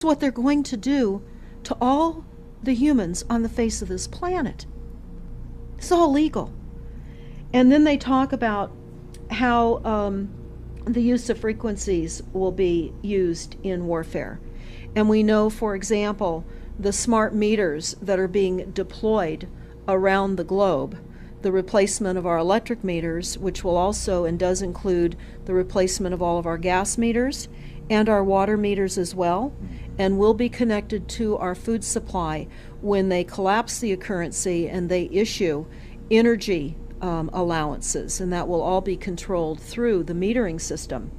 what they're going to do to all the humans on the face of this planet. It's all legal. And then they talk about how the use of frequencies will be used in warfare. And we know, for example, the smart meters that are being deployed around the globe, the replacement of our electric meters, which will also and does include the replacement of all of our gas meters and our water meters as well, and will be connected to our food supply when they collapse the currency and they issue energy allowances, and that will all be controlled through the metering system.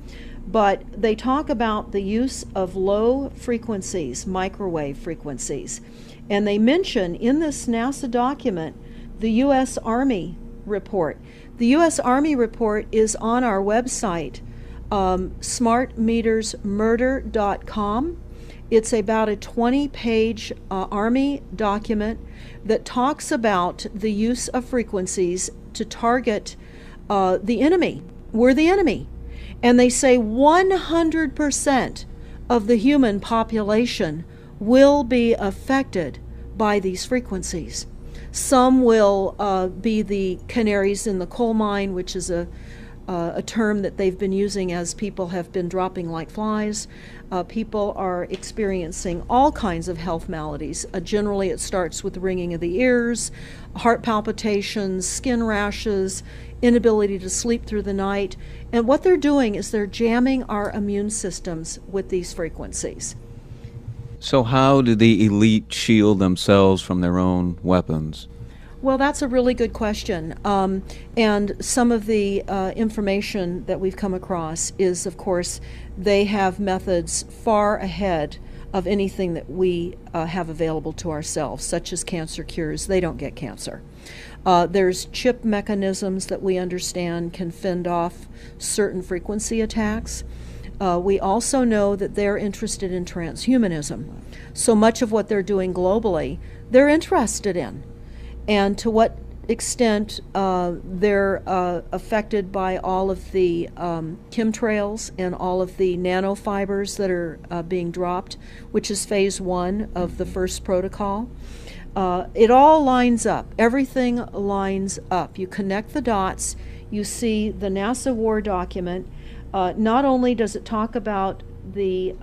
But they talk about the use of low frequencies, microwave frequencies, and they mention in this NASA document the U.S. Army report. The U.S. Army report is on our website, smartmetersmurder.com. It's about a 20-page Army document that talks about the use of frequencies to target the enemy. We're the enemy. And they say 100% of the human population will be affected by these frequencies. Some will be the canaries in the coal mine, which is a term that they've been using as people have been dropping like flies. People are experiencing all kinds of health maladies. Generally, it starts with ringing of the ears, heart palpitations, skin rashes, inability to sleep through the night. And what they're doing is they're jamming our immune systems with these frequencies. So how do the elite shield themselves from their own weapons? Well, that's a really good question. And some of the information that we've come across is, of course, they have methods far ahead of anything that we have available to ourselves, such as cancer cures. They don't get cancer. There's chip mechanisms that we understand can fend off certain frequency attacks. We also know that they're interested in transhumanism. So much of what they're doing globally, they're interested in. And to what extent they're affected by all of the chemtrails and all of the nanofibers that are being dropped, which is phase 1 of the first protocol. It all lines up. Everything lines up. You connect the dots. You see the NASA war document. Not only does it talk about the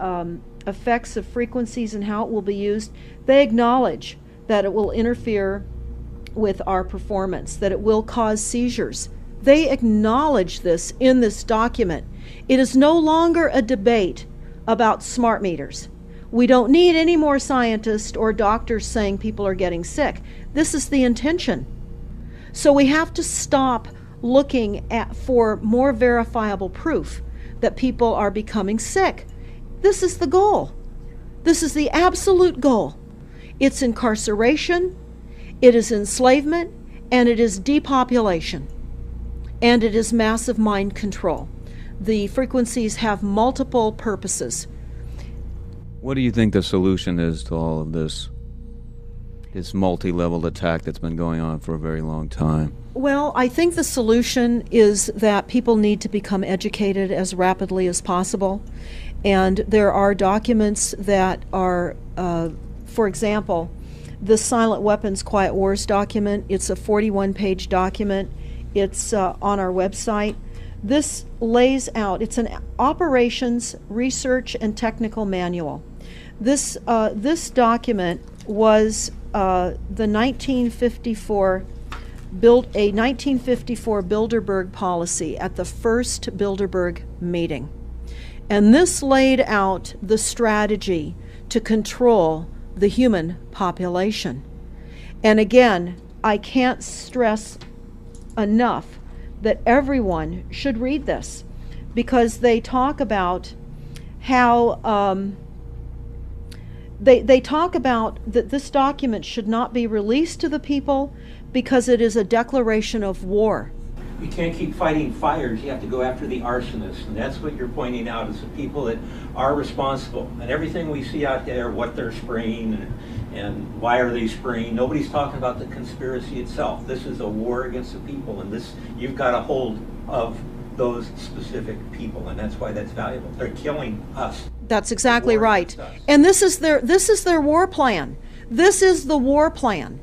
effects of frequencies and how it will be used, they acknowledge that it will interfere with our performance, that it will cause seizures. They acknowledge this in this document. It is no longer a debate about smart meters. We don't need any more scientists or doctors saying people are getting sick. This is the intention. So we have to stop looking for more verifiable proof that people are becoming sick. This is the goal. This is the absolute goal. It's incarceration, it is enslavement, and it is depopulation, and it is massive mind control. The frequencies have multiple purposes. What do you think the solution is to all of this multi-level attack that's been going on for a very long time? Well, I think the solution is that people need to become educated as rapidly as possible. And there are documents that are, for example, the Silent Weapons Quiet Wars document. It's a 41-page document. It's on our website. This lays out, it's an operations, research, and technical manual. This document was the 1954 Bilderberg policy at the first Bilderberg meeting. And this laid out the strategy to control the human population. And again, I can't stress enough that everyone should read this, because they talk about how they talk about that this document should not be released to the people because it is a declaration of war. You can't keep fighting fires. You have to go after the arsonists, and that's what you're pointing out, is the people that are responsible. And everything we see out there, what they're spraying and why are they spraying, nobody's talking about the conspiracy itself. This is a war against the people, and this, you've got a hold of those specific people, and that's why that's valuable. They're killing us. That's exactly war right. against us. And this is their war plan. This is the war plan.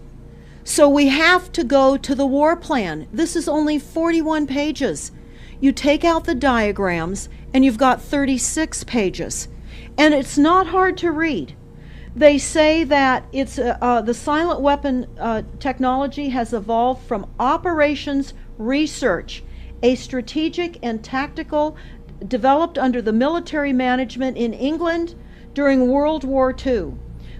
So we have to go to the war plan. This is only 41 pages. You take out the diagrams and you've got 36 pages. And it's not hard to read. They say that it's the silent weapon technology has evolved from operations research, a strategic and tactical developed under the military management in England during World War II.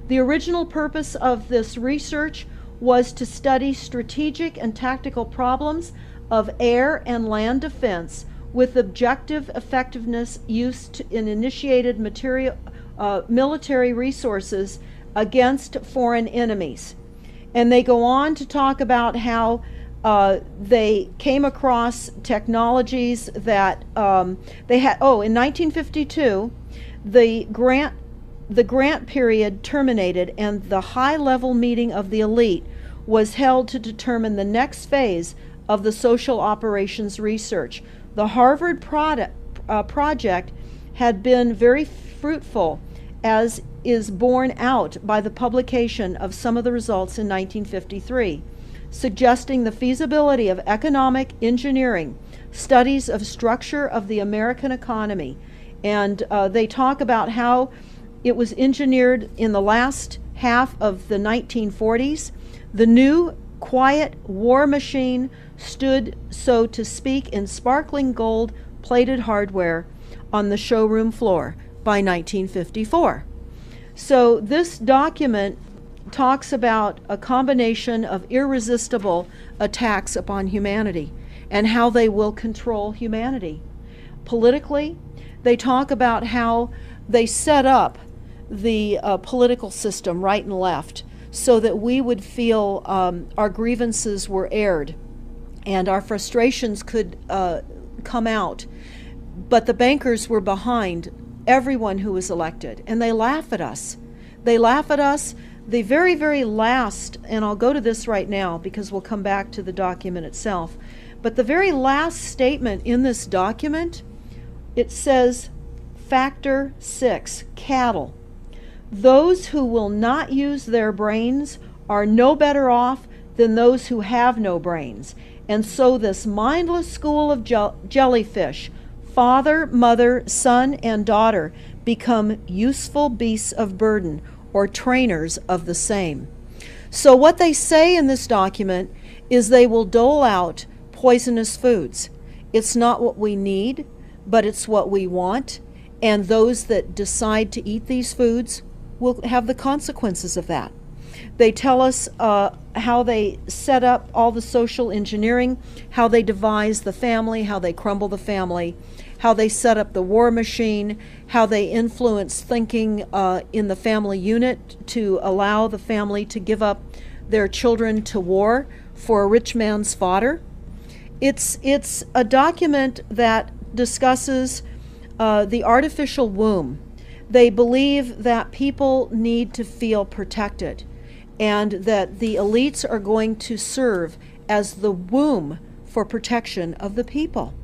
The original purpose of this research was to study strategic and tactical problems of air and land defense with objective effectiveness used in initiated military resources against foreign enemies. And they go on to talk about how they came across technologies that they had. Oh, in 1952, the grant period terminated, and the high-level meeting of the elite was held to determine the next phase of the social operations research. The Harvard project had been very fruitful, as is borne out by the publication of some of the results in 1953, suggesting the feasibility of economic engineering, studies of structure of the American economy. And they talk about how it was engineered in the last half of the 1940s. The new, quiet war machine stood, so to speak, in sparkling gold-plated hardware on the showroom floor by 1954. So this document talks about a combination of irresistible attacks upon humanity and how they will control humanity. Politically, they talk about how they set up the political system right and left so that we would feel our grievances were aired and our frustrations could come out. But the bankers were behind everyone who was elected, and they laugh at us. They laugh at us. The very, very last, and I'll go to this right now because we'll come back to the document itself, but the very last statement in this document, it says, Factor 6, cattle. Those who will not use their brains are no better off than those who have no brains. And so this mindless school of jellyfish, father, mother, son, and daughter, become useful beasts of burden, or trainers of the same. So what they say in this document is they will dole out poisonous foods. It's not what we need, but it's what we want, and those that decide to eat these foods will have the consequences of that. They tell us how they set up all the social engineering, how they devise the family, how they crumble the family, how they set up the war machine, how they influence thinking in the family unit to allow the family to give up their children to war for a rich man's fodder. It's a document that discusses the artificial womb. They believe that people need to feel protected and that the elites are going to serve as the womb for protection of the people.